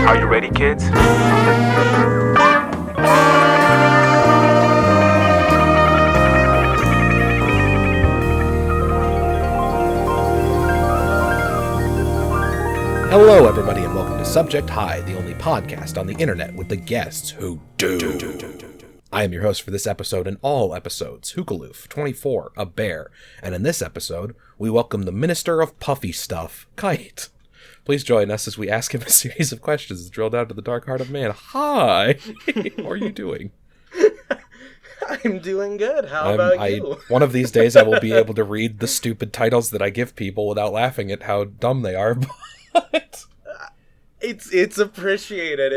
Are you ready, kids? Hello, everybody, and welcome to Subject High, the only podcast on the internet with the guests who do. I am your host for this episode and all episodes, Hookaloof, 24, a bear, and in this episode, we welcome the Minister of Puffy Stuff, Kite. Please join us as we ask him a series of questions that drill down to the dark heart of man. Hi! How are you doing? I'm doing good. How about you? One of these days I will be able to read the stupid titles that I give people without laughing at how dumb they are, but... It's appreciated.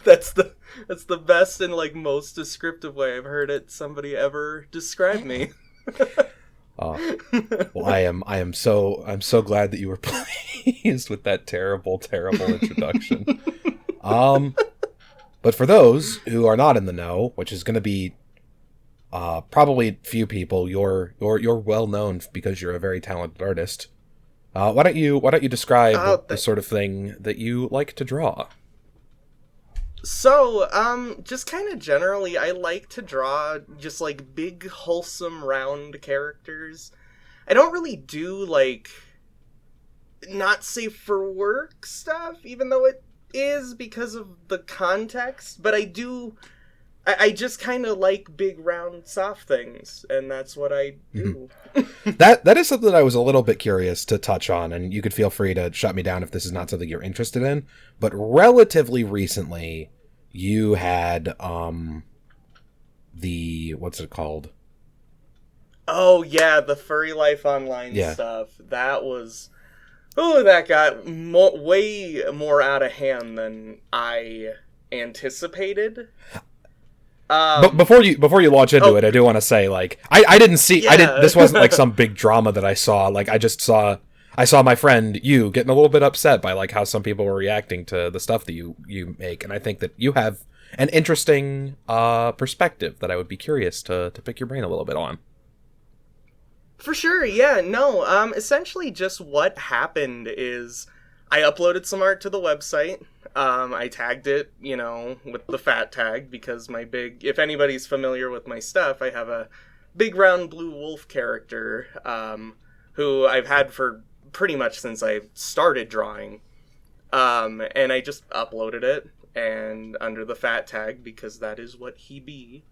That's the best and most descriptive way I've heard somebody ever describe me. Well, I'm so glad that you were pleased with that terrible introduction. But for those who are not in the know, which is going to be probably few people, you're well known because you're a very talented artist. Why don't you describe the sort of thing that you like to draw? So, just kind of generally, I like to draw just big, wholesome, round characters. I don't really do not safe for work stuff, even though it is because of the context. But I just kind of like big, round, soft things, and that's what I do. That is something I was a little bit curious to touch on, and you could feel free to shut me down if this is not something you're interested in. But relatively recently, you had what's it called? Oh yeah, the Furry Life Online stuff. That was that got way more out of hand than I anticipated. But before you launch into it, I do want to say, I didn't see, this wasn't some big drama that I saw. I saw my friend, you, getting a little bit upset by, how some people were reacting to the stuff that you make. And I think that you have an interesting, perspective that I would be curious to pick your brain a little bit on. For sure, yeah, no, essentially just what happened is I uploaded some art to the website. I tagged it, with the fat tag because if anybody's familiar with my stuff, I have a big round blue wolf character, who I've had for pretty much since I started drawing. And I just uploaded it and under the fat tag because that is what he be.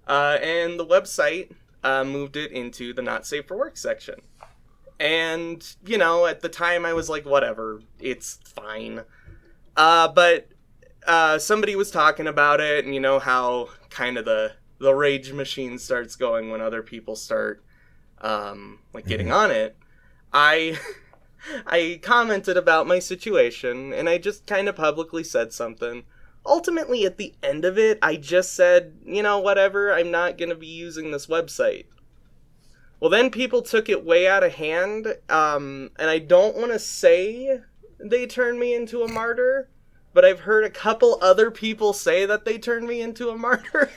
And the website, moved it into the not safe for work section. And, at the time I was like, whatever, it's fine. But somebody was talking about it, and how kind of the rage machine starts going when other people start, getting on it. I commented about my situation, and I just kind of publicly said something. Ultimately, at the end of it, I just said, whatever, I'm not going to be using this website. Well, then people took it way out of hand, and I don't want to say they turned me into a martyr, but I've heard a couple other people say that they turned me into a martyr.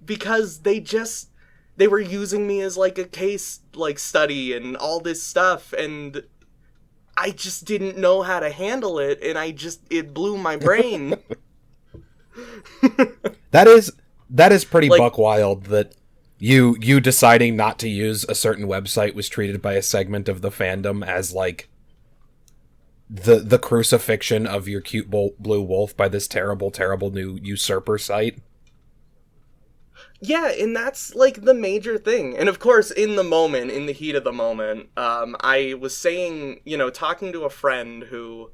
Because they were using me as a case study and all this stuff, and I just didn't know how to handle it, and it blew my brain. That is pretty buck wild that you deciding not to use a certain website was treated by a segment of the fandom as the crucifixion of your cute blue wolf by this terrible new usurper site. Yeah, and that's the major thing. And of course, in the heat of the moment, I was saying, talking to a friend who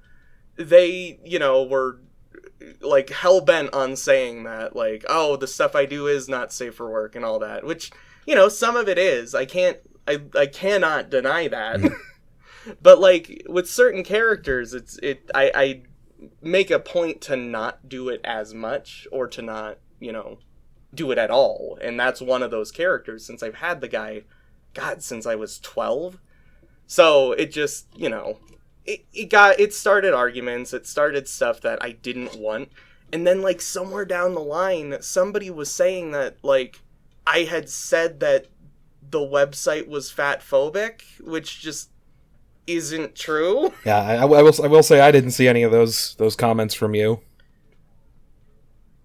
they, were hell-bent on saying that, oh, the stuff I do is not safe for work and all that, which, some of it is. I cannot deny that. But with certain characters, I make a point to not do it as much or to not, do it at all. And that's one of those characters since I've had the guy, since I was 12. So it just, it started arguments, it started stuff that I didn't want. And then somewhere down the line, somebody was saying that I had said that the website was fat phobic, which just isn't true. Yeah, I will say I didn't see any of those comments from you.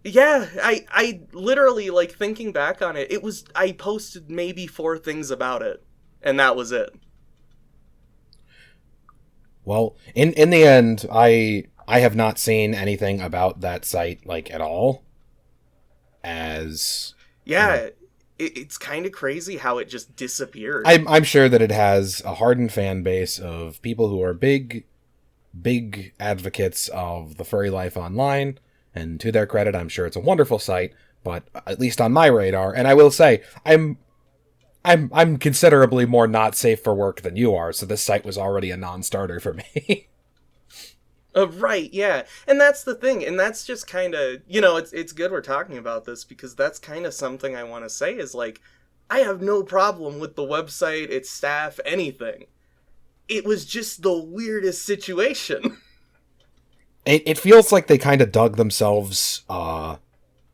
Yeah, I literally, like, thinking back on it, I posted maybe 4 things about it, and that was it. Well, in the end, I have not seen anything about that site, like, at all. As yeah, you know, it's kind of crazy how it just disappeared. I'm sure that it has a hardened fan base of people who are big advocates of the furry life online, and to their credit, I'm sure it's a wonderful site. But at least on my radar, and I will say, I'm considerably more not safe for work than you are, so this site was already a non-starter for me. Right, yeah. And that's the thing, and that's just kind of, it's good we're talking about this, because that's kind of something I want to say is, like, I have no problem with the website, its staff, anything. It was just the weirdest situation. It feels like they kind of dug themselves a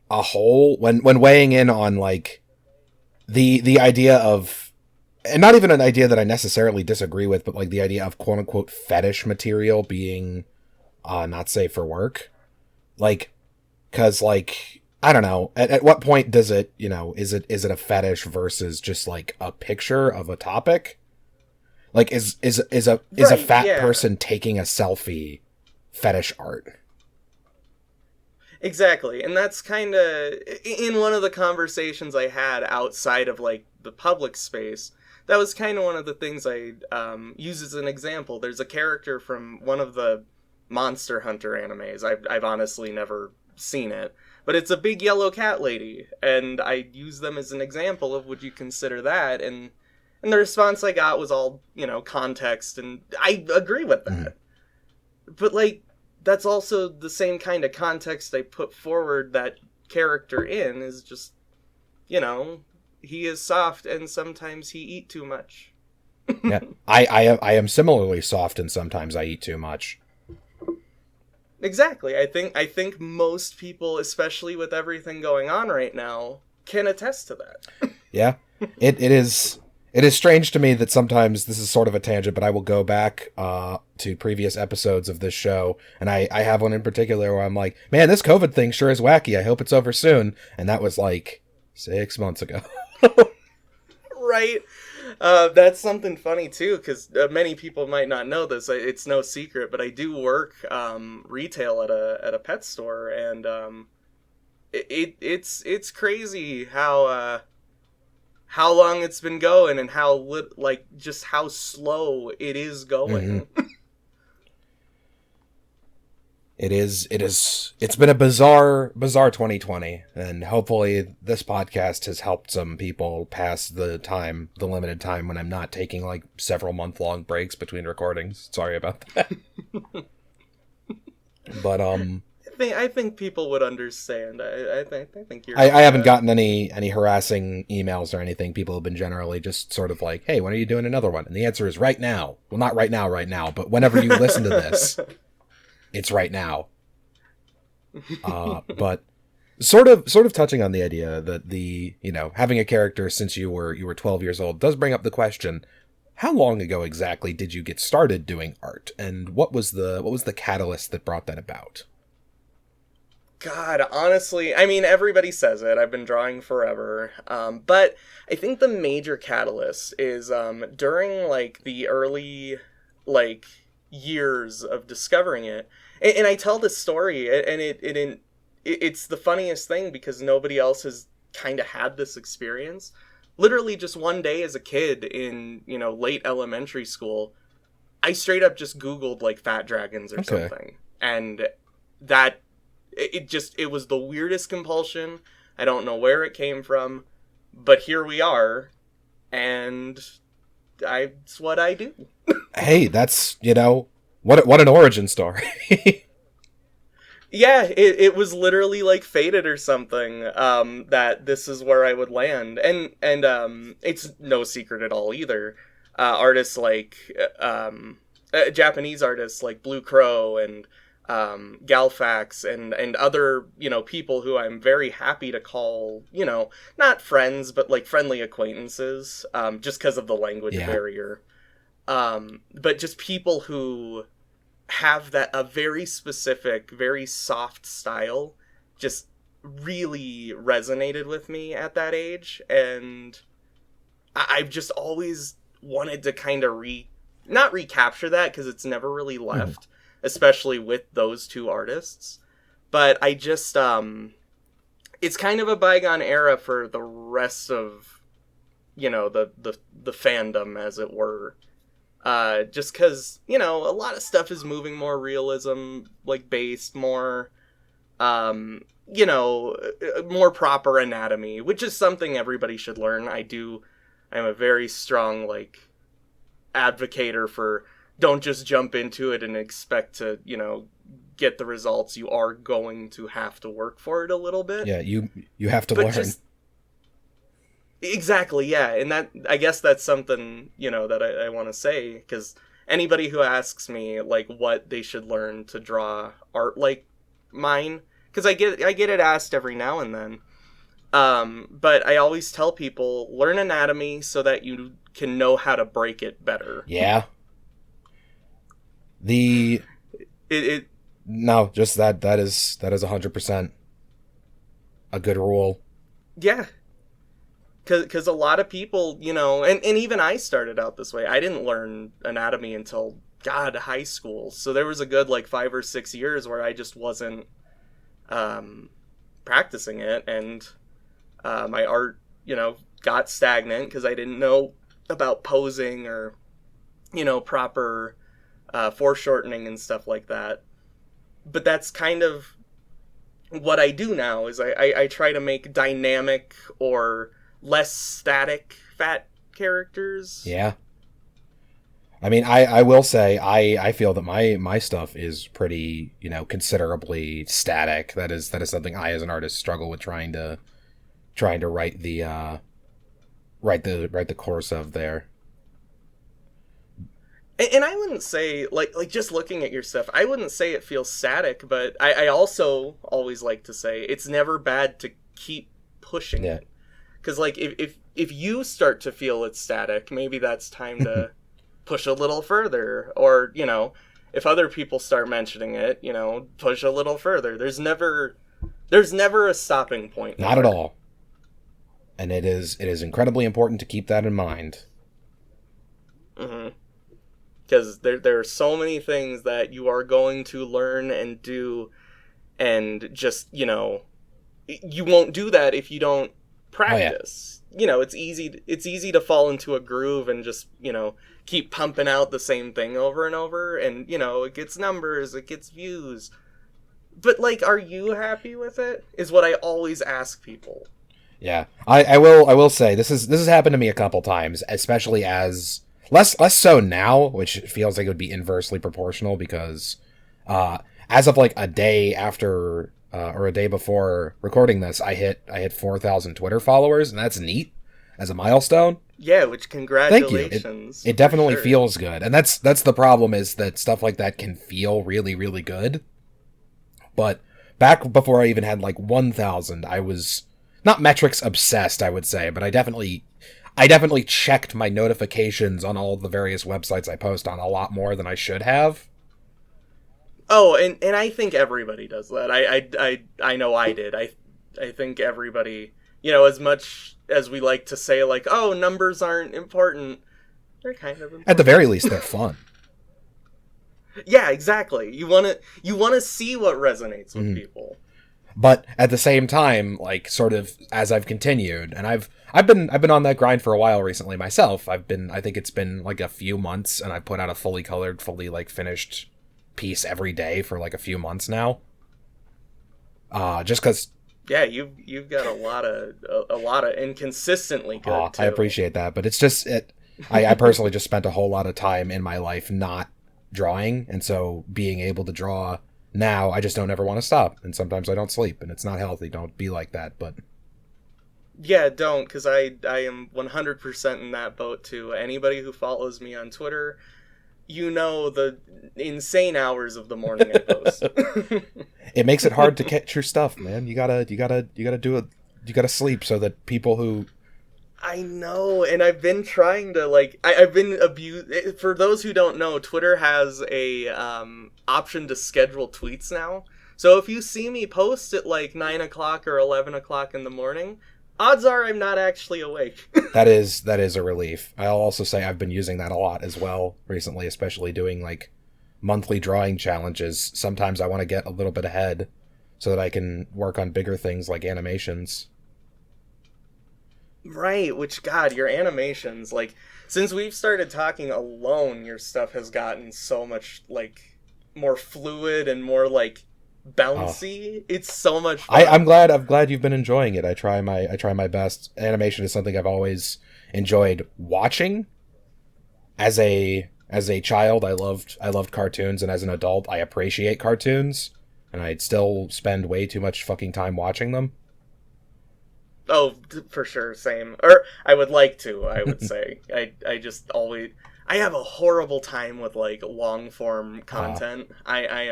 hole when weighing in on, like, the idea of, and not even an idea that I necessarily disagree with, but, like, the idea of quote-unquote fetish material being not safe for work. Like, because, like, I don't know, at what point does it, is it a fetish versus just, like, a picture of a topic? Like, is a fat person taking a selfie fetish art? Exactly, and that's kind of, in one of the conversations I had outside of, like, the public space, that was kind of one of the things I use as an example. There's a character from one of the Monster Hunter animes. I've honestly never seen it, but it's a big yellow cat lady, and I use them as an example of, would you consider that? And the response I got was all, context, and I agree with that. But, like, that's also the same kind of context I put forward that character in, is just, he is soft and sometimes he eat too much. Yeah, I am similarly soft and sometimes I eat too much. Exactly. I think most people, especially with everything going on right now, can attest to that. Yeah. It is strange to me that sometimes, this is sort of a tangent, but I will go back to previous episodes of this show, and I have one in particular where I'm like, man, this COVID thing sure is wacky. I hope it's over soon. And that was like 6 months ago. Right. That's something funny too, because many people might not know this. It's no secret, but I do work retail at a pet store, and it's crazy how long it's been going, and just how slow it is going. Mm-hmm. It's been a bizarre 2020, and hopefully this podcast has helped some people pass the limited time when I'm not taking, like, several month-long breaks between recordings. Sorry about that. But I think people would understand. I think you're. I haven't gotten any harassing emails or anything. People have been generally just sort of like, hey, when are you doing another one? And the answer is right now. Well, not right now, but whenever you listen to this, it's right now. But sort of touching on the idea that having a character since you were 12 years old does bring up the question, how long ago exactly did you get started doing art, and what was the catalyst that brought that about? God, honestly, I mean, everybody says it. I've been drawing forever. But I think the major catalyst is during, like, the early, like, years of discovering it. And I tell this story, and it's the funniest thing, because nobody else has kind of had this experience. Literally just one day as a kid in, late elementary school, I straight up just Googled, like, fat dragons or something. And that... It was the weirdest compulsion. I don't know where it came from, but here we are, and it's what I do. Hey, that's, what an origin story. Yeah, it was literally, like, fated or something, that this is where I would land. And it's no secret at all either. Artists like, Japanese artists like Blue Crow and Galfax and other, people who I'm very happy to call, not friends, but, like, friendly acquaintances, just because of the language barrier. But just people who have a very specific, very soft style just really resonated with me at that age, and I've just always wanted to kind of not recapture that, because it's never really left, especially with those two artists. But I just, it's kind of a bygone era for the rest of, the fandom, as it were. Just because, a lot of stuff is moving more realism, based, more, more proper anatomy, which is something everybody should learn. I'm a very strong, advocator for don't just jump into it and expect to, get the results. You are going to have to work for it a little bit. Yeah, you have to learn. Exactly, yeah. And that, I guess that's something, that I want to say, because anybody who asks me, what they should learn to draw art like mine, because I get it asked every now and then, but I always tell people, learn anatomy so that you can know how to break it better. Yeah. No, just that is 100% a good rule. Yeah. Because a lot of people, and even I started out this way. I didn't learn anatomy until, high school. So there was a good, 5 or 6 years where I just wasn't practicing it. And my art, got stagnant because I didn't know about posing or, proper foreshortening and stuff like that. But that's kind of what I do now, is I try to make dynamic or less static fat characters. Yeah. I mean, I will say, I feel that my stuff is pretty, considerably static. That is something I, as an artist, struggle with trying to write the course of there. And I wouldn't say, just looking at your stuff, I wouldn't say it feels static, but I also always like to say it's never bad to keep pushing it. Because, if you start to feel it's static, maybe that's time to push a little further. Or, if other people start mentioning it, push a little further. There's never a stopping point. Not at all. And it is incredibly important to keep that in mind. Mm-hmm. Because there are so many things that you are going to learn and do, and just, you won't do that if you don't practice. Oh, yeah. It's easy to fall into a groove and just, keep pumping out the same thing over and over, and, it gets numbers, it gets views. But, are you happy with it? Is what I always ask people. Yeah. I will say, this has happened to me a couple times, especially as... Less so now, which feels like it would be inversely proportional, because as of a day after or a day before recording this, I hit 4,000 Twitter followers, and that's neat as a milestone. Yeah, which congratulations. Thank you. It definitely feels good, and that's the problem, is that stuff like that can feel really, really good. But back before I even had 1,000, I was not metrics obsessed, I would say, but I definitely checked my notifications on all the various websites I post on a lot more than I should have. Oh, and I think everybody does that. I know I did. I think everybody, as much as we like to say, oh, numbers aren't important, they're kind of important. At the very least, they're fun. Yeah, exactly. You want to see what resonates with people. But at the same time, sort of as I've continued, and I've been on that grind for a while recently myself. I think it's been a few months, and I put out a fully colored, fully finished piece every day for a few months now. Just because. Yeah, you've got a lot of inconsistently good. Too. I appreciate that, but it's just I personally just spent a whole lot of time in my life not drawing, and so being able to draw now, I just don't ever want to stop, and sometimes I don't sleep, and it's not healthy. Don't be like that, but... Yeah, don't, because I am 100% in that boat, too. Anybody who follows me on Twitter, the insane hours of the morning I post. It makes it hard to catch your stuff, man. You gotta do it. You gotta sleep so that people who I know, and I've been trying to, like, I've been abused. For those who don't know, Twitter has a option to schedule tweets now. So if you see me post at, like, 9 o'clock or 11 o'clock in the morning, odds are I'm not actually awake. That is a relief. I'll also say I've been using that a lot as well recently, especially doing, like, monthly drawing challenges. Sometimes I want to get a little bit ahead so that I can work on bigger things like animations. Right, which, God, your animations, like, since we've started talking alone, your stuff has gotten so much, like, more fluid and more, like, bouncy. It's so much fun. I'm glad you've been enjoying it. I try my best. Animation is something I've always enjoyed watching. As a child, I loved cartoons, and as an adult, I appreciate cartoons, and I'd still spend way too much fucking time watching them. Oh, for sure, same. Or I would like to, I would say. I just always... I have a horrible time with, like, long-form content. I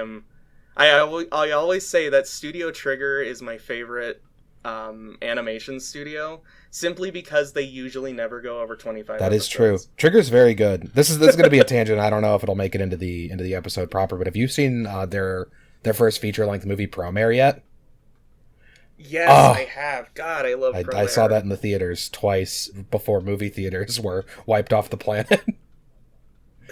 always say that Studio Trigger is my favorite animation studio, simply because they usually never go over 25 That episodes. is true. Trigger's very good. This is going to be a tangent. I don't know if it'll make it into the episode proper, but have you seen their first feature-length movie, Promare, yet? Yes, I have. God, I love Promare. I saw that in the theaters twice before movie theaters were wiped off the planet.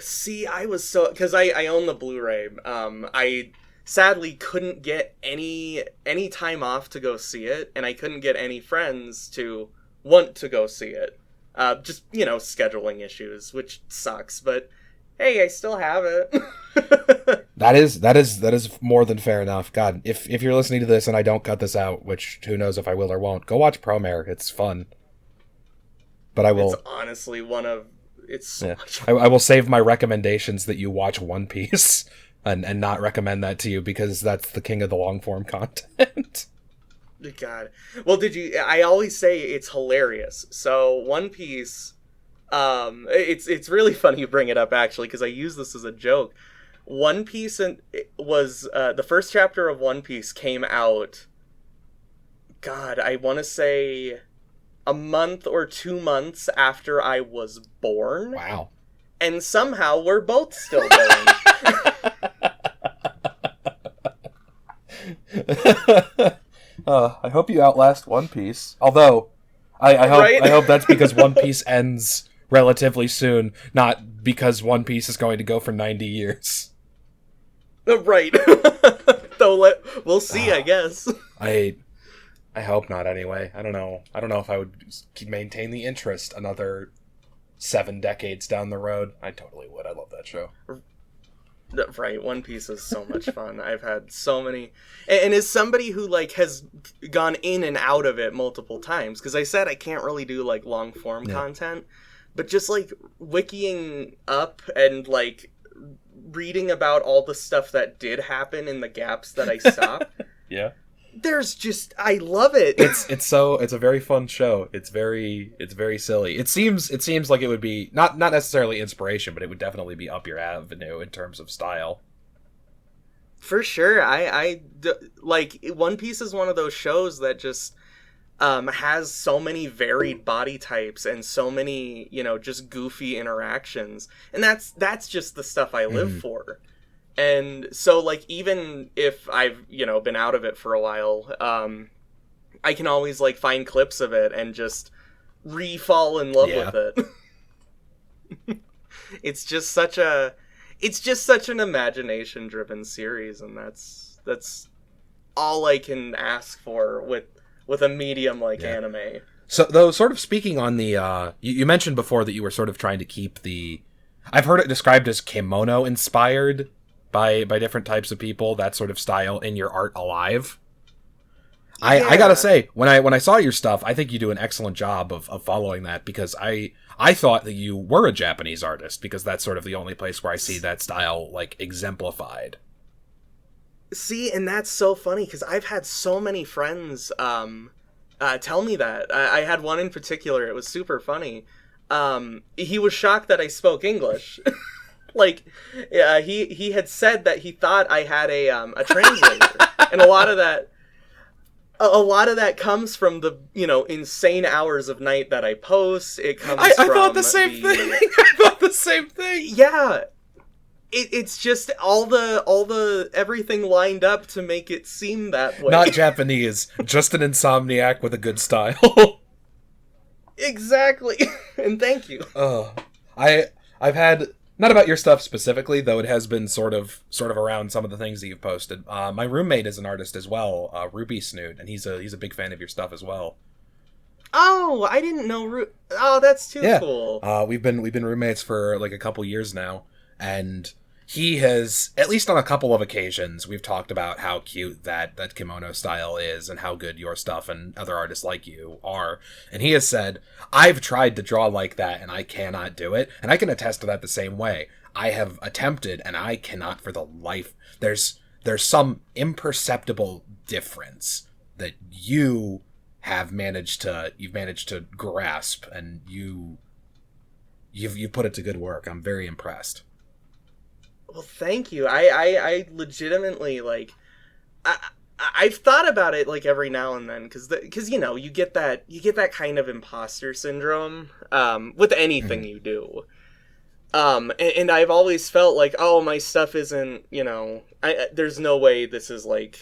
See, I was so... Because I own the Blu-ray. I sadly couldn't get any time off to go see it, and I couldn't get any friends to want to go see it. Just, scheduling issues, which sucks, but hey, I still have it. That is more than fair enough. God, if you're listening to this and I don't cut this out, which who knows if I will or won't, go watch Promare. It's fun. But I will... It's honestly it's so much fun. I will save my recommendations that you watch One Piece and not recommend that to you, because that's the king of the long-form content. God. Well, I always say it's hilarious. So, One Piece... it's really funny you bring it up, actually, because I use this as a joke. One Piece was the first chapter of One Piece came out, God, I want to say a month or 2 months after I was born. Wow. And somehow we're both still going. I hope you outlast One Piece. Although, I hope that's because One Piece ends relatively soon, not because One Piece is going to go for 90 years. Right. Though we'll see, I guess. I hope not, anyway. I don't know if I would maintain the interest another 7 decades down the road. I totally would. I love that show. Right, One Piece is so much fun. I've had so many... And as somebody who, like, has gone in and out of it multiple times, because I said I can't really do, like, long-form content, but just, like, wikiing up and, like, reading about all the stuff that did happen in the gaps that I stopped. Yeah. There's just... I love it. It's a very fun show. It's very silly. It seems like it would be not necessarily inspiration, but it would definitely be up your avenue in terms of style. For sure. I like, One Piece is one of those shows that just has so many varied body types and so many, just goofy interactions. And that's just the stuff I live for. And so, like, even if I've, been out of it for a while, I can always, like, find clips of it and just re-fall in love with it. It's just such an imagination-driven series, and that's all I can ask for with a medium like anime. So, though, sort of speaking on the, you mentioned before that you were sort of trying to keep I've heard it described as kimono-inspired by different types of people, that sort of style in your art alive. I gotta say, when I saw your stuff, I think you do an excellent job of following that, because I thought that you were a Japanese artist, because that's sort of the only place where I see that style, like, exemplified. See, and that's so funny, because I've had so many friends tell me that. I had one in particular, it was super funny. He was shocked that I spoke English. Like, he had said that he thought I had a translator, and a lot of that a lot of that comes from the, insane hours of night that I post. It comes I from thought the same thing. I thought the same thing. Yeah. It's just all the everything lined up to make it seem that way. Not Japanese, just an insomniac with a good style. Exactly. And thank you. I've had, not about your stuff specifically, though it has been sort of around some of the things that you've posted. My roommate is an artist as well, Ruby Snoot, and he's a big fan of your stuff as well. Oh, I didn't know. Oh, that's too cool. We've been roommates for like a couple years now, and he has, at least on a couple of occasions, we've talked about how cute that kimono style is and how good your stuff and other artists like you are. And he has said, I've tried to draw like that and I cannot do it. And I can attest to that the same way. I have attempted and I cannot for the life. There's some imperceptible difference that you've managed to grasp, and you've put it to good work. I'm very impressed. Well, thank you. I legitimately, like, I've thought about it, like, every now and then, because you get that kind of imposter syndrome with anything you do. And I've always felt like, oh, my stuff isn't, there's no way this is, like,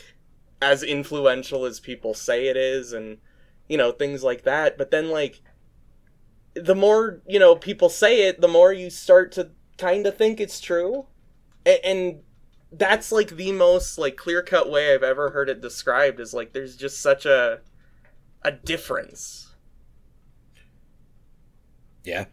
as influential as people say it is, and, things like that. But then, like, the more, people say it, the more you start to kind of think it's true. And that's, like, the most, like, clear-cut way I've ever heard it described, is, like, there's just such a difference. Yeah.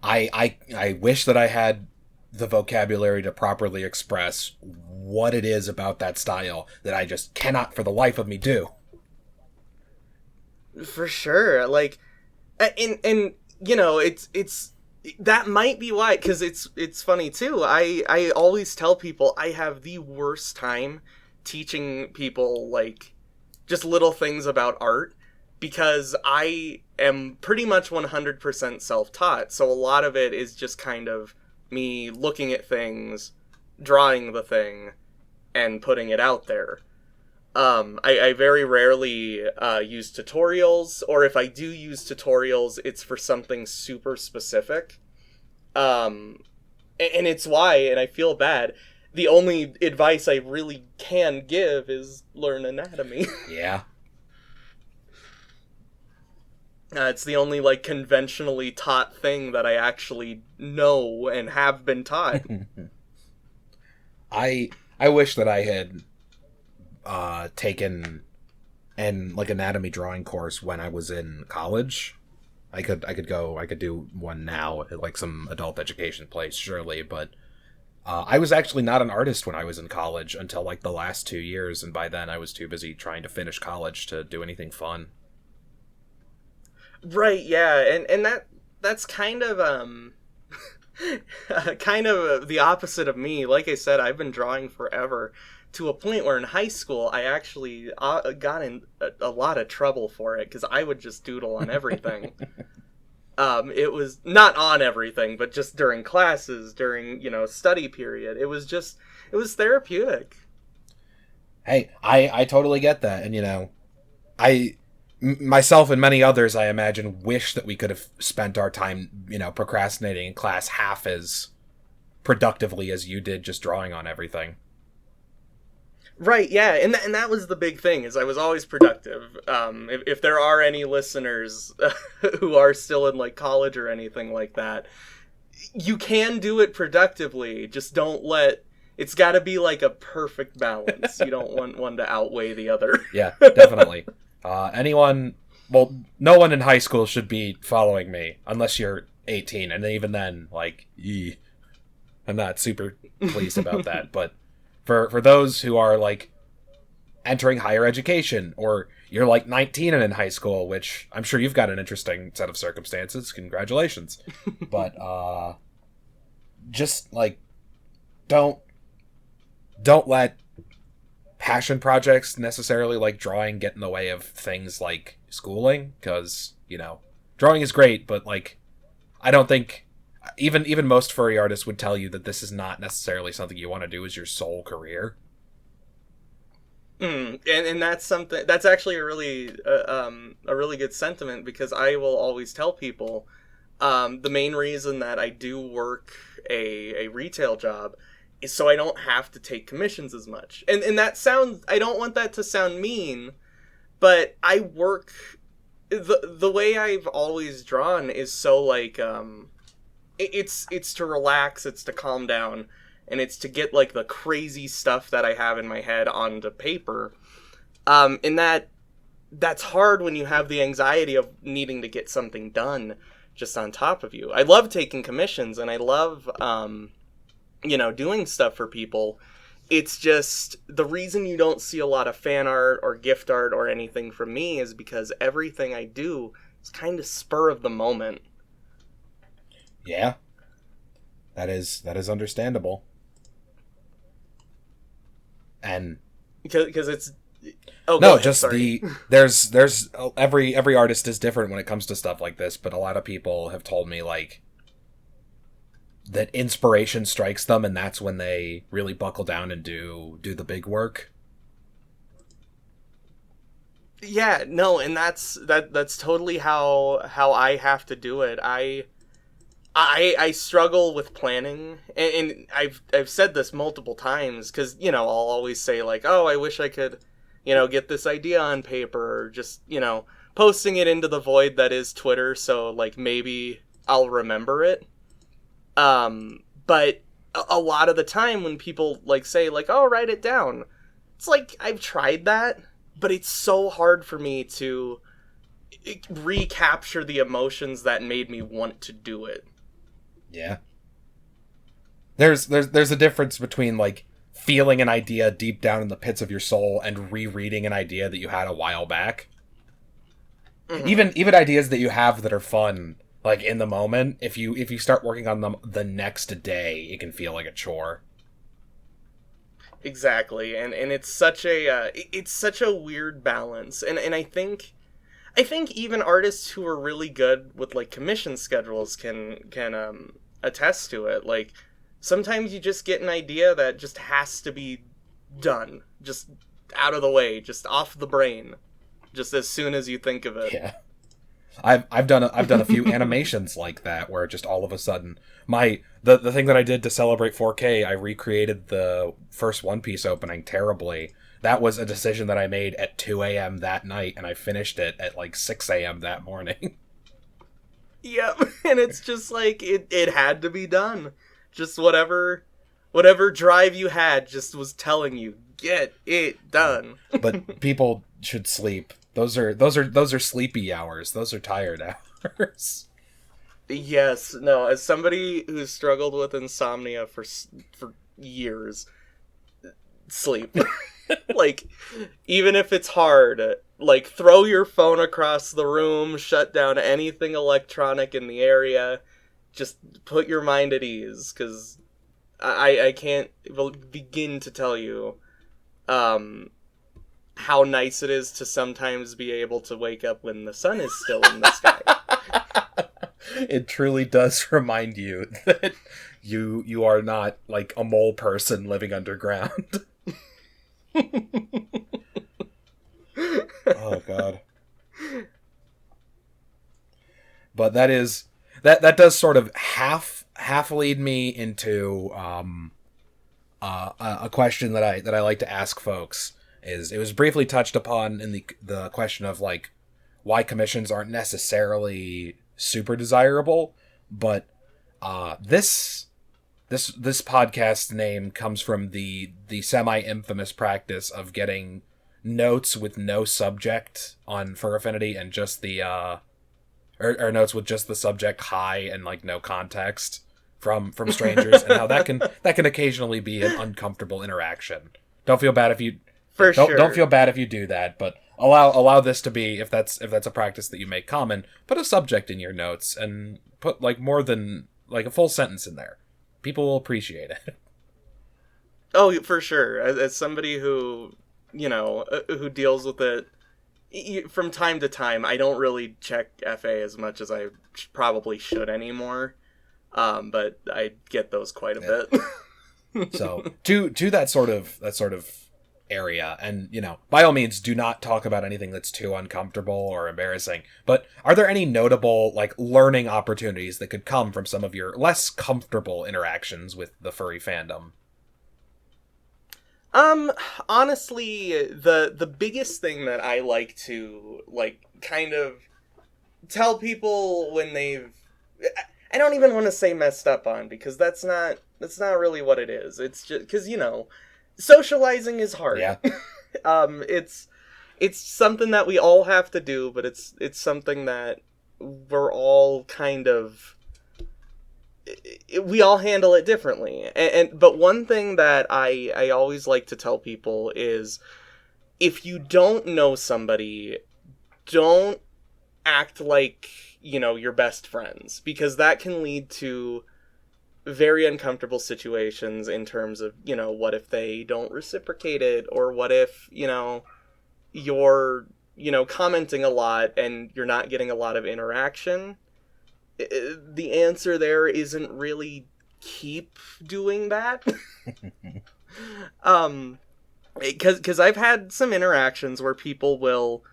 I wish that I had the vocabulary to properly express what it is about that style that I just cannot for the life of me do. For sure. Like, and it's that might be why, because it's funny too. I always tell people I have the worst time teaching people, like, just little things about art, because I am pretty much 100% self-taught. So a lot of it is just kind of me looking at things, drawing the thing, and putting it out there. I very rarely use tutorials, or if I do use tutorials, it's for something super specific. And it's why, and I feel bad, the only advice I really can give is learn anatomy. Yeah. It's the only, like, conventionally taught thing that I actually know and have been taught. I wish that I had taken like anatomy drawing course when I was in college. I could do one now at, like, some adult education place, surely, but I was actually not an artist when I was in college until, like, the last 2 years, and by then I was too busy trying to finish college to do anything fun. Right, yeah, and that's kind of kind of the opposite of me. Like I said, I've been drawing forever, to a point where in high school I actually got in a lot of trouble for it, because I would just doodle on everything. It was not on everything, but just during classes, during, study period. It was therapeutic. Hey, I totally get that, and myself and many others, I imagine, wish that we could have spent our time, procrastinating in class half as productively as you did just drawing on everything. Right, yeah, and that was the big thing, is I was always productive. If there are any listeners who are still in, like, college or anything like that, you can do it productively, just don't it's gotta be, like, a perfect balance. You don't want one to outweigh the other. Yeah, definitely. No one in high school should be following me, unless you're 18, and even then, like, I'm not super pleased about that, but for those who are, like, entering higher education, or you're, like, 19 and in high school, which I'm sure you've got an interesting set of circumstances, congratulations, but, just, like, don't let passion projects necessarily, like drawing, get in the way of things like schooling, because, drawing is great, but, like, I don't think even most furry artists would tell you that this is not necessarily something you want to do as your sole career. And that's something that's actually a really good sentiment, because I will always tell people, the main reason that I do work a retail job is so I don't have to take commissions as much. And that sounds, I don't want that to sound mean, but I work, the way I've always drawn is so like, it's to relax, it's to calm down, and it's to get like the crazy stuff that I have in my head onto paper. And that's hard when you have the anxiety of needing to get something done just on top of you. I love taking commissions, and I love, doing stuff for people. It's just, the reason you don't see a lot of fan art or gift art or anything from me is because everything I do is kind of spur of the moment. Yeah. That is understandable. And because it's there's every artist is different when it comes to stuff like this, but a lot of people have told me like that inspiration strikes them, and that's when they really buckle down and do the big work. Yeah, no, and that's totally how I have to do it. I struggle with planning, and I've said this multiple times, because, I'll always say, like, oh, I wish I could, get this idea on paper, or just, posting it into the void that is Twitter, so, like, maybe I'll remember it. But a lot of the time when people, like, say, like, oh, write it down, it's like, I've tried that, but it's so hard for me to recapture the emotions that made me want to do it. Yeah. There's a difference between like feeling an idea deep down in the pits of your soul and rereading an idea that you had a while back. Mm-hmm. Even ideas that you have that are fun, like in the moment, if you start working on them the next day, it can feel like a chore. Exactly. And it's such a weird balance. And I think even artists who are really good with like commission schedules can attest to it. Like, sometimes you just get an idea that just has to be done, just out of the way, just off the brain, just as soon as you think of it. Yeah, I've done a few animations like that, where just all of a sudden the thing that I did to celebrate 4K, I recreated the first One Piece opening terribly. That was a decision that I made at 2 a.m. that night, and I finished it at like 6 a.m. that morning. Yep, and it's just like, it had to be done. Just whatever drive you had just was telling you, get it done. But people should sleep. Those are sleepy hours. Those are tired hours. Yes, no, as somebody who's struggled with insomnia for years, sleep. Like, even if it's hard, like, throw your phone across the room, shut down anything electronic in the area, just put your mind at ease, because I can't begin to tell you how nice it is to sometimes be able to wake up when the sun is still in the sky. It truly does remind you that you are not like a mole person living underground. Oh god. But that does sort of half lead me into a question that I like to ask folks. It was briefly touched upon in the question of like why commissions aren't necessarily super desirable, but this podcast name comes from the semi-infamous practice of getting notes with no subject on Fur Affinity and just the or notes with just the subject hi and like no context from strangers, and how that can occasionally be an uncomfortable interaction. Don't feel bad if you don't feel bad if you do that, but allow this to be, if that's a practice that you make common, put a subject in your notes and put like more than like a full sentence in there. People will appreciate it. Oh, for sure. As somebody who, who deals with it from time to time, I don't really check FA as much as I probably should anymore. But I get those quite a bit. So to that sort of area. And, by all means, do not talk about anything that's too uncomfortable or embarrassing. But are there any notable, learning opportunities that could come from some of your less comfortable interactions with the furry fandom? Honestly, the biggest thing that I like to, kind of tell people when they've... I don't even want to say messed up on, because that's not really what it is. It's just, because, socializing is hard. Yeah. It's something that we all have to do, but it's something that we're all kind of... we all handle it differently. But one thing that I always like to tell people is, if you don't know somebody, don't act like, your best friends, because that can lead to very uncomfortable situations in terms of, what if they don't reciprocate it, or what if, you're, commenting a lot and you're not getting a lot of interaction. The answer there isn't really keep doing that. Because I've had some interactions where people will,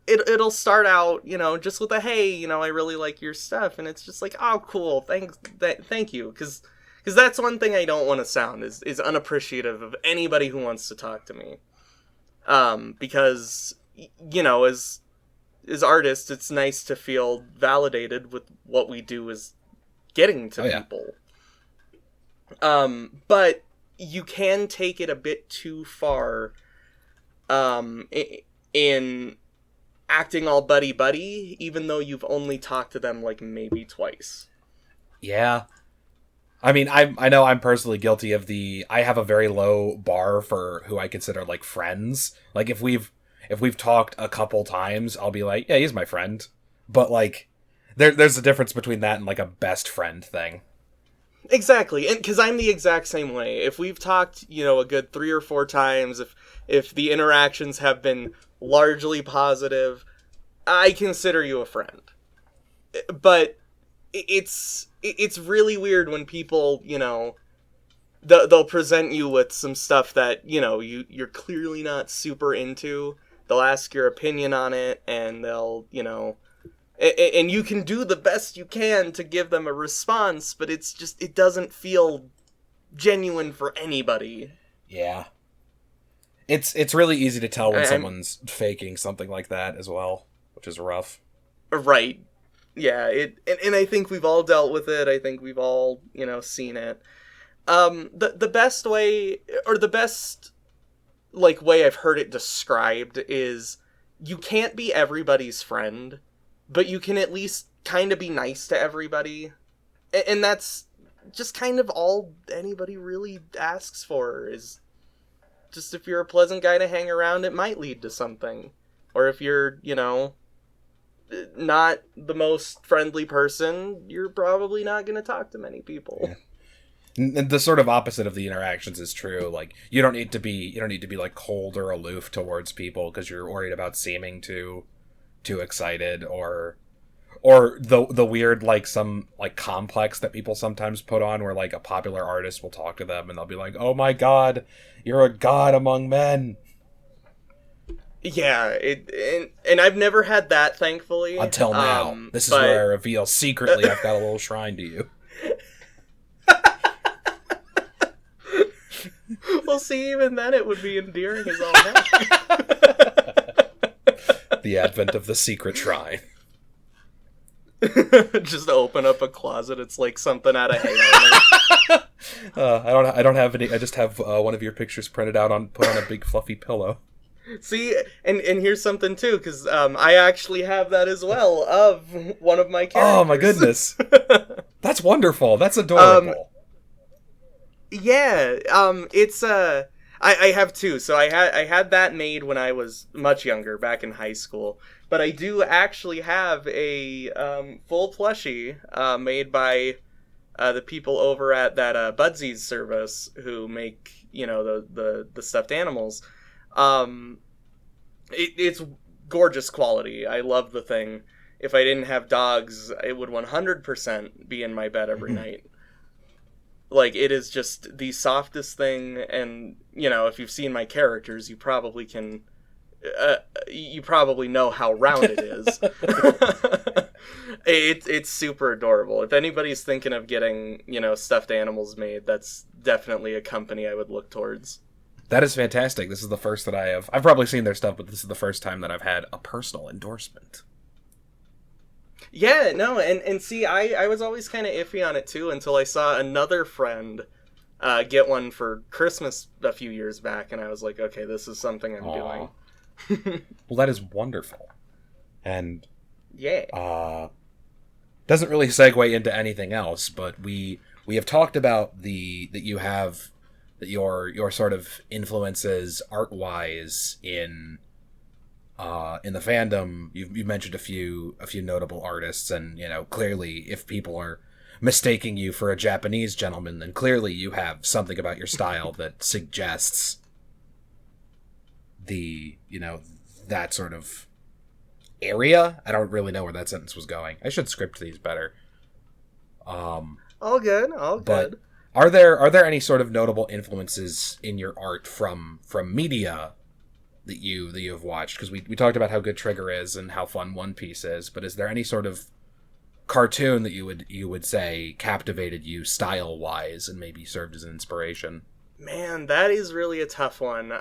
it'll start out, just with a, hey, I really like your stuff, and it's just like, oh, cool, thank you, because that's one thing I don't want to sound is unappreciative of anybody who wants to talk to me, because, as artists, it's nice to feel validated with what we do is getting to people. But you can take it a bit too far, in acting all buddy-buddy, even though you've only talked to them, maybe twice. Yeah. I mean, I know I'm personally guilty of I have a very low bar for who I consider, friends. If we've talked a couple times, I'll be like, yeah, he's my friend. But, there's a difference between that and, a best friend thing. Exactly, and because I'm the exact same way. If we've talked, a good 3 or 4 times, if the interactions have been largely positive, I consider you a friend. But it's really weird when people, they'll present you with some stuff that, you're clearly not super into. They'll ask your opinion on it, and they'll, and you can do the best you can to give them a response, but it doesn't feel genuine for anybody. Yeah. It's really easy to tell when someone's faking something like that as well, which is rough. Right. Yeah, and I think we've all dealt with it. I think we've all, seen it. The best way, or the best, way I've heard it described is, you can't be everybody's friend, but you can at least kind of be nice to everybody. And that's just kind of all anybody really asks for, is just, if you're a pleasant guy to hang around, it might lead to something. Or if you're, not the most friendly person, you're probably not going to talk to many people. Yeah. And the sort of opposite of the interactions is true. You don't need to be cold or aloof towards people because you're worried about seeming too excited, or the weird, some complex that people sometimes put on, where a popular artist will talk to them and they'll be like, oh my god, you're a god among men. Yeah, and I've never had that, thankfully. Until now. This is where I reveal secretly I've got a little shrine to you. Well, see, even then it would be endearing as all heck. The advent of the secret shrine. Just open up a closet, it's like something out of Halo. I don't have any. I just have one of your pictures printed out put on a big fluffy pillow. See, and here's something too, because I actually have that as well, of one of my characters. Oh my goodness, that's wonderful. That's adorable. Yeah, it's I have 2. So I had that made when I was much younger, back in high school. But I do actually have a full plushie made by the people over at that Budsies service who make, the stuffed animals. It's gorgeous quality. I love the thing. If I didn't have dogs, it would 100% be in my bed every night. Like, it is just the softest thing, and, you know, if you've seen my characters, you probably can... you probably know how round it is. It's super adorable. If anybody's thinking of getting, you know, stuffed animals made, that's definitely a company I would look towards. That is fantastic. This is the first that I've probably seen their stuff, but this is the first time that I've had a personal endorsement. Yeah, no, and see, I was always kind of iffy on it too until I saw another friend get one for Christmas a few years back, and I was like, okay, this is something I'm doing. Well, that is wonderful. And yeah, doesn't really segue into anything else, but we have talked about your sort of influences art-wise in the fandom. You've mentioned a few notable artists, and, you know, clearly if people are mistaking you for a Japanese gentleman, then clearly you have something about your style that suggests that sort of area. I don't really know where that sentence was going. I should script these better. all good. But are there any sort of notable influences in your art from media that you have watched? Because we talked about how good Trigger is and how fun One Piece is, but is there any sort of cartoon that you would say captivated you style wise and maybe served as an inspiration? Man, that is really a tough one.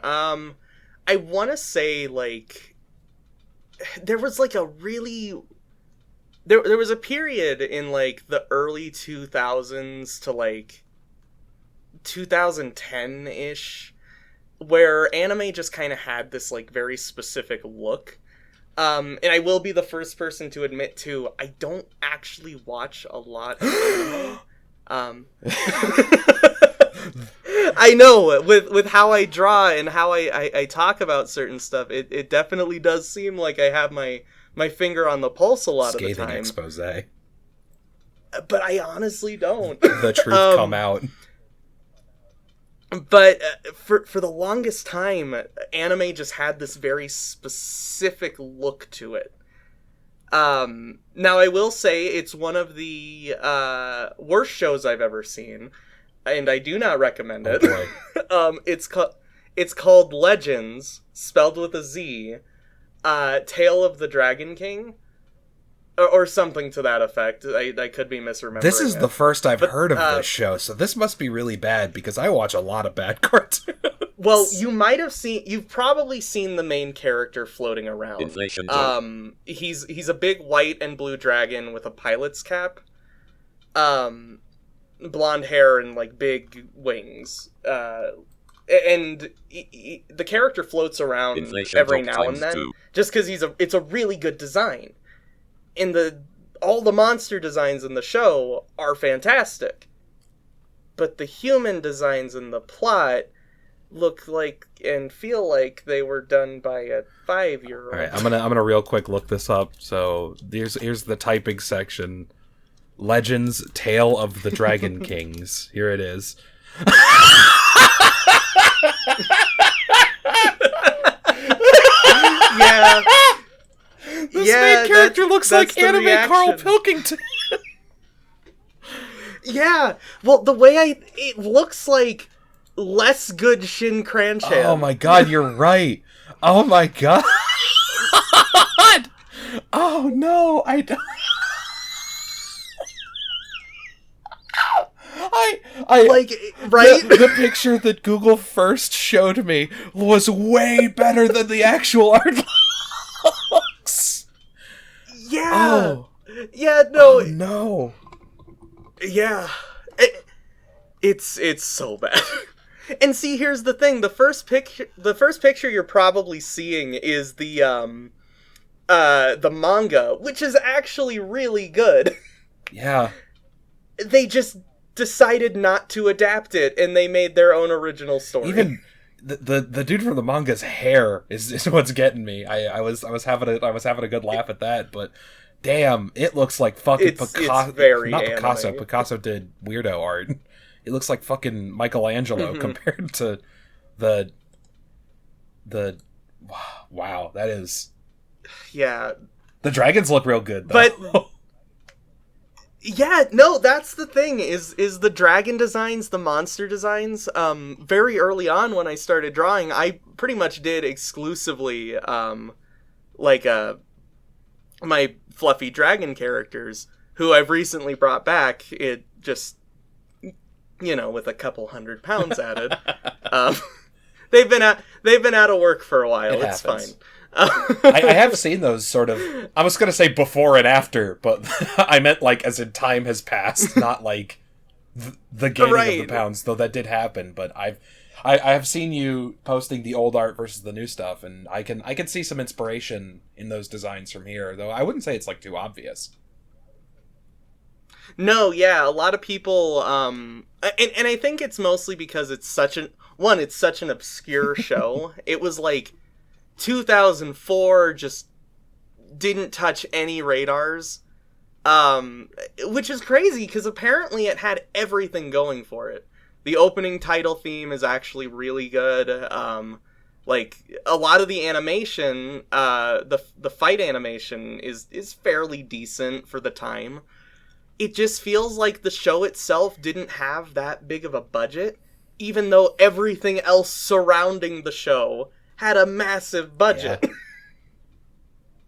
I want to say, like, there was like a really... There was a period in, like, the early 2000s to, like, 2010-ish, where anime just kind of had this, like, very specific look. And I will be the first person to admit, too, I don't actually watch a lot of anime. I know, with how I draw and how I talk about certain stuff, it definitely does seem like I have my finger on the pulse a lot of the time. Scathing expose. But I honestly don't. The truth come out. But for the longest time, anime just had this very specific look to it. Now, I will say it's one of the worst shows I've ever seen, and I do not recommend it. Oh, it's called Legends, spelled with a Z, Tale of the Dragon King, or something to that effect. I could be misremembering. This is the first I've heard of this show, so this must be really bad because I watch a lot of bad cartoons. Well, you've probably seen the main character floating around. Inflation. He's a big white and blue dragon with a pilot's cap. Blonde hair and, like, big wings. And the character floats around Inflation every now and then, just because it's a really good design. And all the monster designs in the show are fantastic, but the human designs in the plot look like and feel like they were done by a 5-year-old. All right, I'm gonna real quick look this up. So here's the typing section. Legends, Tale of the Dragon Kings. Here it is. Yeah. This main character looks like anime reaction. Carl Pilkington. Yeah. Well, the way it looks like less good Shin Cranchan. Oh my god, you're right. Oh my god. Oh no, I don't. I like, right? The picture that Google first showed me was way better than the actual art looks. Yeah. Oh. Yeah, no. Oh, no. Yeah. It's so bad. And see, here's the thing. The first picture you're probably seeing is the manga, which is actually really good. Yeah. They just decided not to adapt it, and they made their own original story. Even the dude from the manga's hair is what's getting me. I was having a good laugh at that, but damn, it looks like fucking Picasso. It's very not anime. Picasso. Picasso did weirdo art. It looks like fucking Michelangelo compared to the wow, that is. Yeah. The dragons look real good though. But Yeah, no, that's the thing, is the dragon designs, the monster designs, very early on when I started drawing, I pretty much did exclusively, like, my fluffy dragon characters, who I've recently brought back, it just, with a couple 100 pounds added. They've been out of work for a while, it's fine. I have seen those sort of, I was going to say before and after, but I meant like as in time has passed, not like the gaining of the pounds, though that did happen. But I have seen you posting the old art versus the new stuff, and I can see some inspiration in those designs from here, though I wouldn't say it's like too obvious. No, yeah, a lot of people, and I think it's mostly because it's such an obscure show. It was like 2004, just didn't touch any radars, which is crazy because apparently it had everything going for it. The opening title theme is actually really good. Like a lot of the animation, the fight animation is fairly decent for the time. It just feels like the show itself didn't have that big of a budget, even though everything else surrounding the show had a massive budget. Yeah.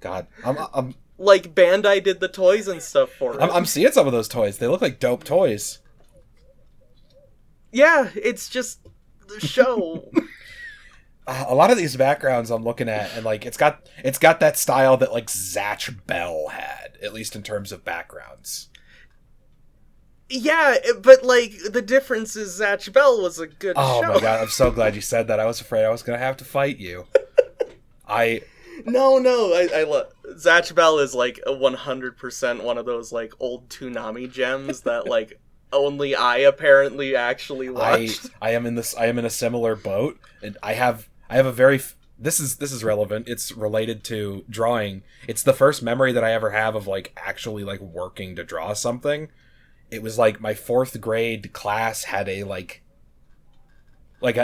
God, I'm like Bandai did the toys and stuff for it. I'm seeing some of those toys. They look like dope toys. Yeah, it's just the show. A lot of these backgrounds I'm looking at, and like it's got that style that like Zatch Bell had, at least in terms of backgrounds. Yeah, but like the difference is Zatch Bell was a good show. Oh my god, I'm so glad you said that. I was afraid I was gonna have to fight you. I love Zatch Bell is like a 100% one of those like old Toonami gems that like only I apparently actually watched. I am in a similar boat, and I have a very this is relevant. It's related to drawing. It's the first memory that I ever have of like actually like working to draw something. It was like my 4th grade class had a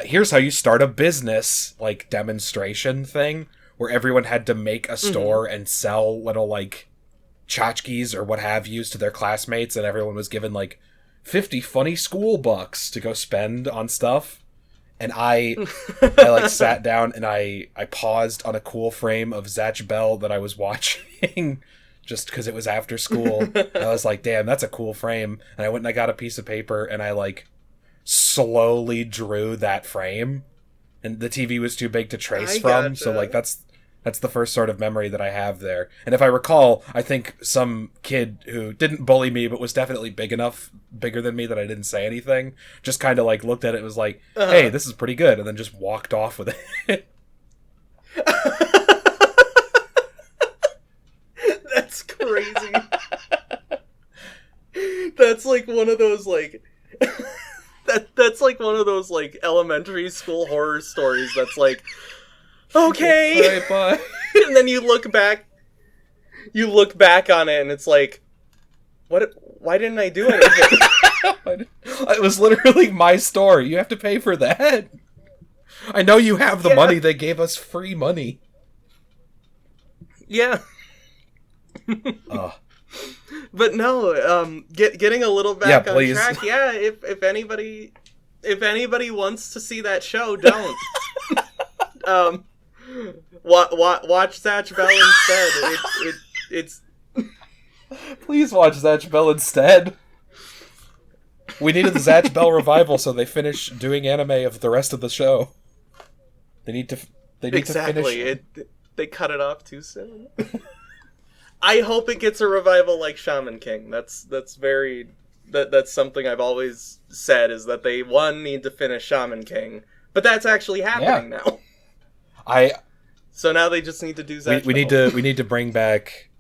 here's how you start a business like demonstration thing where everyone had to make a store and sell little like tchotchkes or what have yous to their classmates, and everyone was given like 50 funny school bucks to go spend on stuff. And I like sat down and I paused on a cool frame of Zatch Bell that I was watching just because it was after school. I was like, damn, that's a cool frame. And I went and I got a piece of paper and I like slowly drew that frame. And the TV was too big to trace from. So like that's the first sort of memory that I have there. And if I recall, I think some kid who didn't bully me but was definitely bigger than me that I didn't say anything, just kind of like looked at it and was like, hey, this is pretty good, and then just walked off with it. That's crazy. That's like one of those like that's like one of those like elementary school horror stories that's like, okay. All right, bye. And then you look back on it and it's like, why didn't I do anything? It was literally my store. You have to pay for that. I know you have the money. They gave us free money. Yeah. But no, getting a little back on track. Yeah, if anybody wants to see that show, don't. Watch Zatch Bell instead. It's Please watch Zatch Bell instead. We needed the Zatch Bell revival, so they finish doing anime of the rest of the show. They need to finish it. They cut it off too soon. I hope it gets a revival like Shaman King. That's something I've always said, is that they need to finish Shaman King, but that's actually happening now. So now they just need to do Zatch Bell. We need to bring back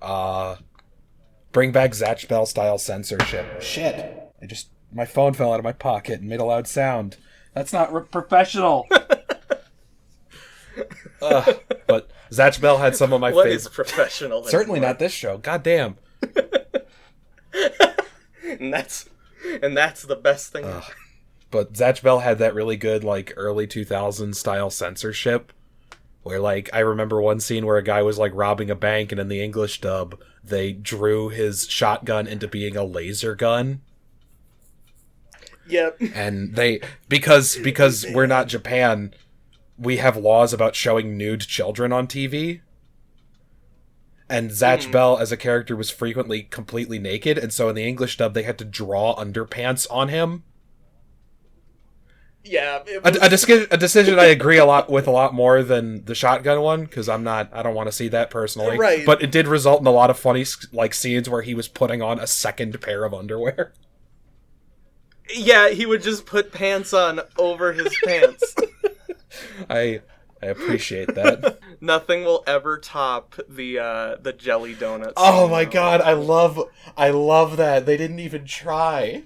Zatch Bell style censorship. Shit! My phone fell out of my pocket and made a loud sound. That's not professional. But Zatch Bell had some of my favorite. What is professional? Certainly not this show. Goddamn. and that's the best thing. But Zatch Bell had that really good like early 2000s style censorship Where, like, I remember one scene where a guy was, like, robbing a bank, and in the English dub, they drew his shotgun into being a laser gun. Yep. And because we're not Japan, we have laws about showing nude children on TV. And Zatch Bell as a character was frequently completely naked, and so in the English dub, they had to draw underpants on him. Yeah, a decision I agree a lot more than the shotgun one, because I don't want to see that personally. Right. But it did result in a lot of funny like scenes where he was putting on a second pair of underwear. Yeah, he would just put pants on over his pants. I appreciate that. Nothing will ever top the jelly donuts. Oh my god, I love that. They didn't even try.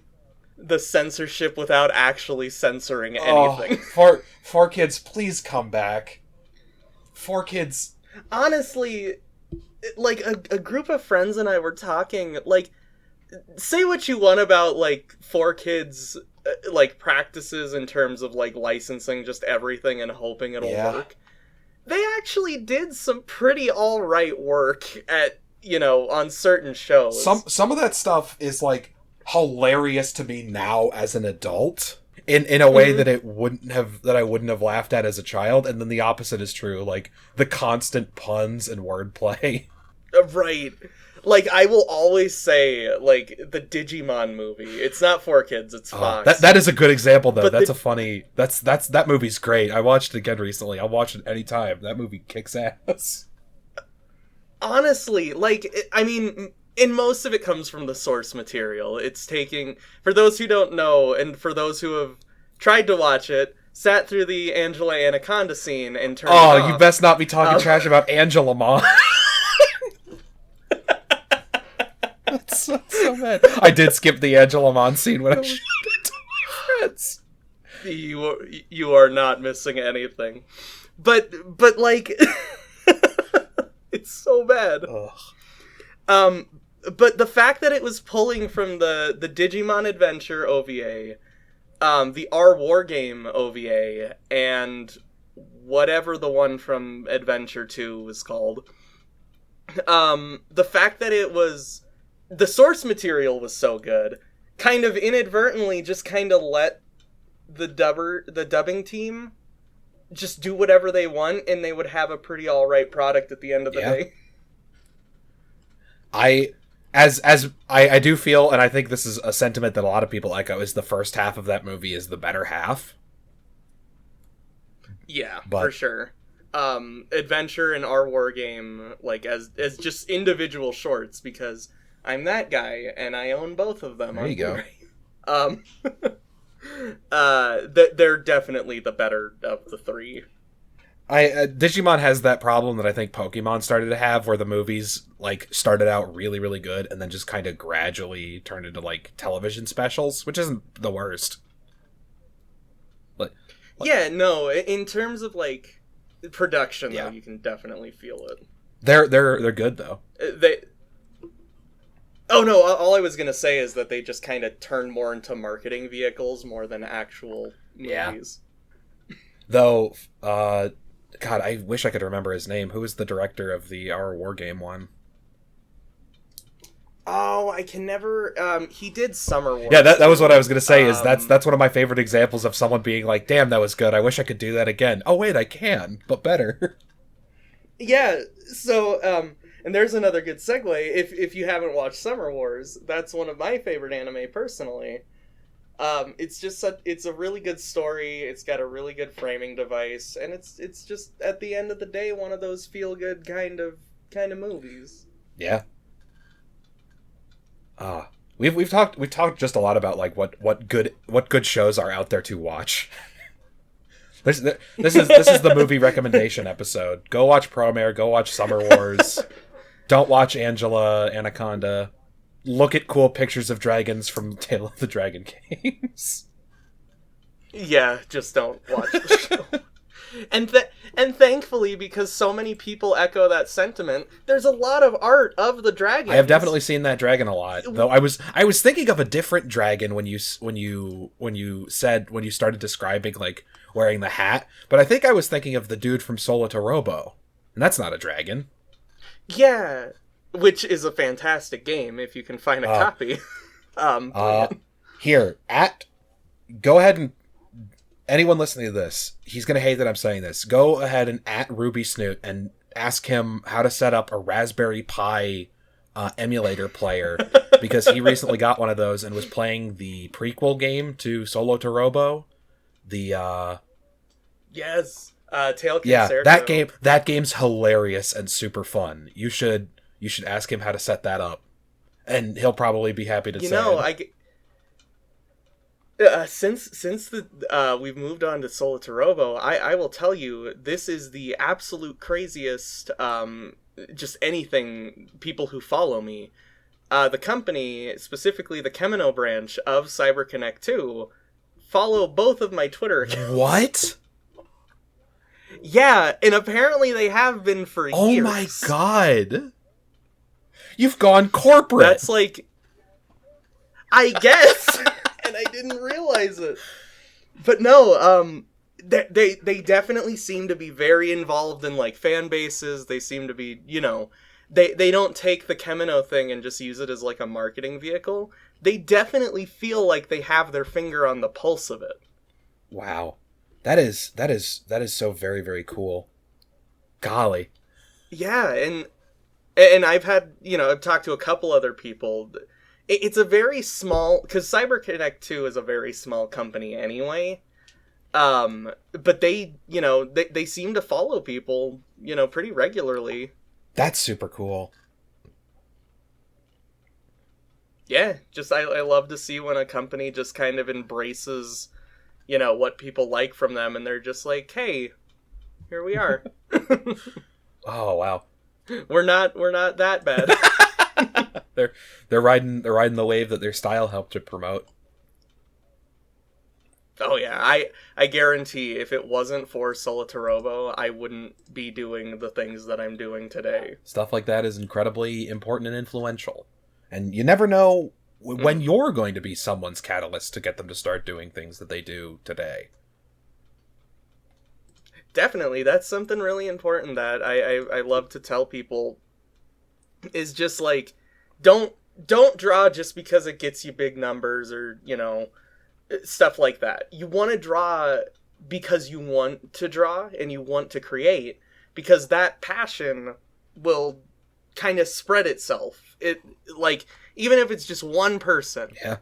The censorship without actually censoring anything. Oh, 4Kids, please come back. 4Kids. Honestly, like, a group of friends and I were talking, like, say what you want about, like, 4Kids, like, practices in terms of, like, licensing just everything and hoping it'll work. They actually did some pretty alright work at, on certain shows. Some of that stuff is, like, hilarious to me now as an adult in a way that I wouldn't have laughed at as a child, and then the opposite is true, like the constant puns and wordplay. Right. Like, I will always say, like, the Digimon movie. It's not 4Kids, it's Fox. That is a good example, though. But that movie's great. I watched it again recently. I'll watch it anytime. That movie kicks ass. Honestly, like, I mean, and most of it comes from the source material. It's taking, for those who don't know, and for those who have tried to watch it, sat through the Angela Anaconda scene and turned it off. You best not be talking trash about Angela, Mom. That's so bad. I did skip the Angela Mon scene when I showed it to my friends. You are not missing anything. But like, it's so bad. Ugh. But the fact that it was pulling from the Digimon Adventure OVA, the Our War Game OVA, and whatever the one from Adventure 2 was called, the fact that it was, the source material was so good, kind of inadvertently just kind of let the dubbing team just do whatever they want, and they would have a pretty alright product at the end of the day. I do feel, and I think this is a sentiment that a lot of people echo, is the first half of that movie is the better half. Yeah, for sure. Adventure and Our War Game, like, as just individual shorts, because I'm that guy, and I own both of them. There you go. They're definitely the better of the three. Digimon has that problem that I think Pokemon started to have, where the movies, like, started out really, really good, and then just kind of gradually turned into, like, television specials, which isn't the worst. Yeah, no, in terms of, like, production, though, you can definitely feel it. They're good, though. Oh, no, all I was gonna say is that they just kind of turn more into marketing vehicles more than actual movies. Yeah. Though, God, I wish I could remember his name. Who is the director of the Our War Game one? Oh, I can never... he did Summer Wars. Yeah, that was what I was going to say, is that's one of my favorite examples of someone being like, damn, that was good. I wish I could do that again. Oh, wait, I can, but better. Yeah, so, and there's another good segue. If you haven't watched Summer Wars, that's one of my favorite anime, personally. It's just it's a really good story. It's got a really good framing device, and it's just, at the end of the day, one of those feel good kind of movies. Yeah. We've talked just a lot about, like, what good shows are out there to watch. This is the movie recommendation episode. Go watch Promare. Go watch Summer Wars. Don't watch Angela Anaconda. Look at cool pictures of dragons from Tale of the Dragon games. Yeah, just don't watch the show. And thankfully, because so many people echo that sentiment, there's a lot of art of the dragon. I have definitely seen that dragon a lot. Though I was thinking of a different dragon when you started describing like wearing the hat, but I think I was thinking of the dude from Solo to Robo, and that's not a dragon. Yeah, which is a fantastic game if you can find a copy. Here, go ahead and anyone listening to this, he's going to hate that I'm saying this. Go ahead and Ruby Snoot and ask him how to set up a Raspberry Pi emulator player, because he recently got one of those and was playing the prequel game to Solo to Robo. Tail Concerto. That game's hilarious and super fun. You should ask him how to set that up, and he'll probably be happy to say since we've moved on to Solo to Robo, I will tell you, this is the absolute craziest, just anything, people who follow me. The company, specifically the Kemino branch of CyberConnect 2, follow both of my Twitter accounts. What? Yeah, and apparently they have been for years. Oh my god! You've gone corporate! That's like... I guess! And I didn't realize it. But no, they definitely seem to be very involved in, like, fan bases. They seem to be, they don't take the Kemino thing and just use it as, like, a marketing vehicle. They definitely feel like they have their finger on the pulse of it. Wow. That is so very, very cool. Golly. Yeah, and I've had, I've talked to a couple other people. It's a very small, because CyberConnect 2 is a very small company anyway. But they seem to follow people, pretty regularly. That's super cool. Yeah, just I love to see when a company just kind of embraces, what people like from them, and they're just like, hey, here we are. Oh wow. We're not that bad. They're riding the wave that their style helped to promote. Oh yeah, I guarantee if it wasn't for Solo to Robo, I wouldn't be doing the things that I'm doing today. Stuff like that is incredibly important and influential. And you never know when you're going to be someone's catalyst to get them to start doing things that they do today. Definitely, that's something really important that I love to tell people, is just like, don't draw just because it gets you big numbers or, stuff like that. You want to draw because you want to draw and you want to create, because that passion will kind of spread itself. It, like, even if it's just one person, yeah,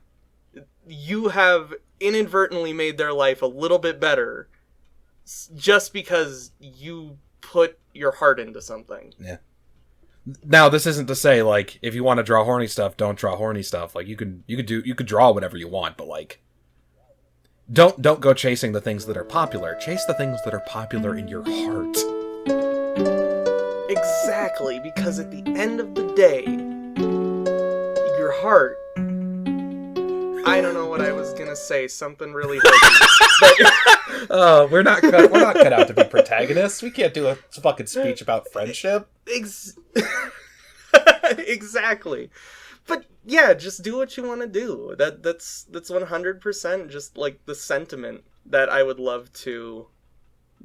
you have inadvertently made their life a little bit better just because you put your heart into something. Yeah. Now, this isn't to say, like, if you want to draw horny stuff, don't draw horny stuff. Like, you could draw whatever you want, but, like, don't go chasing the things that are popular. Chase the things that are popular in your heart. Exactly, because at the end of the day, your heart... I don't know what I was gonna say. Something really hokey. Oh, we're not cut out to be protagonists. We can't do a fucking speech about friendship. Exactly. But yeah, just do what you want to do. That's 100% just like the sentiment that I would love to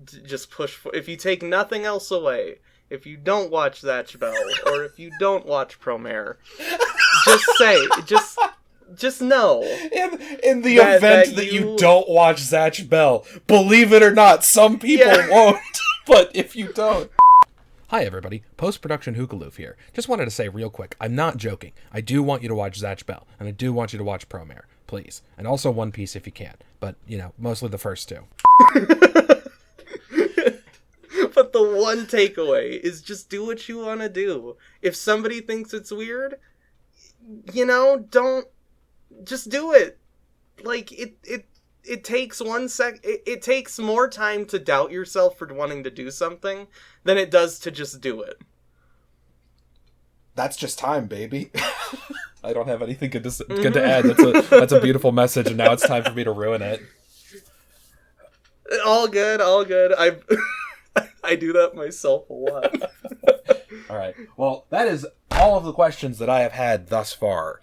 just push for. If you take nothing else away, if you don't watch Zatch Bell, or if you don't watch Promare, just know. In the event that you don't watch Zatch Bell, believe it or not, some people won't. But if you don't. Hi everybody, post-production Hookaloof here. Just wanted to say real quick, I'm not joking. I do want you to watch Zatch Bell, and I do want you to watch Promare, please. And also One Piece if you can, but, mostly the first two. But the one takeaway is just do what you want to do. If somebody thinks it's weird, don't... Just do it. Like, it takes 1 sec. It takes more time to doubt yourself for wanting to do something than it does to just do it. That's just time, baby. I don't have anything good to add. That's a beautiful message, and now it's time for me to ruin it. All good. I I do that myself a lot. All right. Well, that is all of the questions that I have had thus far.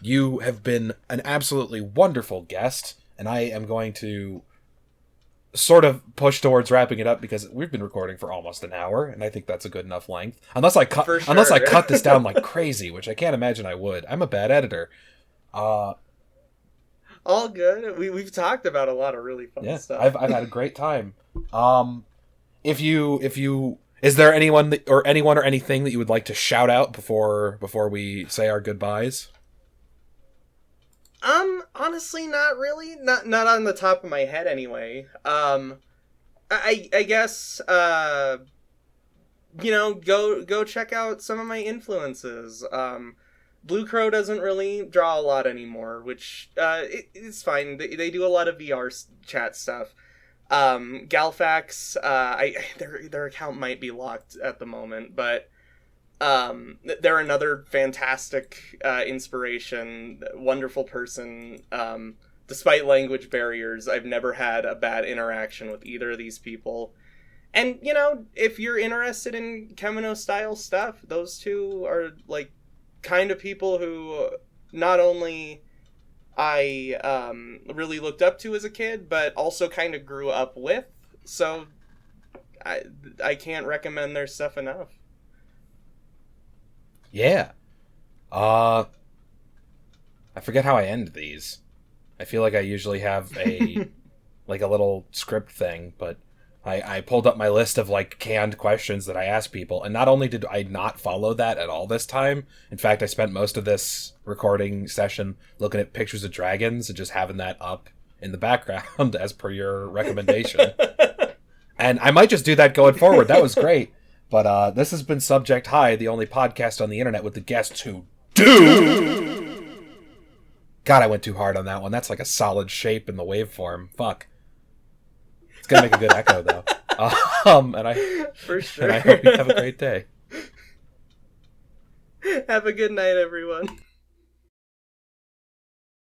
You have been an absolutely wonderful guest, and I am going to sort of push towards wrapping it up because we've been recording for almost an hour, and I think that's a good enough length. Unless I cut this down like crazy, which I can't imagine I would. I'm a bad editor. All good. We've talked about a lot of really fun stuff. I've had a great time. If you is there anyone or anything that you would like to shout out before we say our goodbyes? Honestly, not really. Not on the top of my head, anyway. I guess go check out some of my influences. Blue Crow doesn't really draw a lot anymore, which it's fine. They do a lot of VR chat stuff. Galfax, their account might be locked at the moment, but they're another fantastic inspiration, wonderful person. Despite language barriers, I've never had a bad interaction with either of these people. And, if you're interested in Kimono style stuff, those two are, like, kind of people who not only I really looked up to as a kid, but also kind of grew up with. So I can't recommend their stuff enough. Yeah. I forget how I end these. I feel like I usually have a like a little script thing, but I pulled up my list of like canned questions that I asked people, and not only did I not follow that at all this time, in fact I spent most of this recording session looking at pictures of dragons and just having that up in the background as per your recommendation. And I might just do that going forward. That was great. But this has been Subject High, the only podcast on the internet with the guests who do. God, I went too hard on that one. That's like a solid shape in the waveform. Fuck. It's gonna make a good echo though. For sure. And I hope you have a great day. Have a good night, everyone.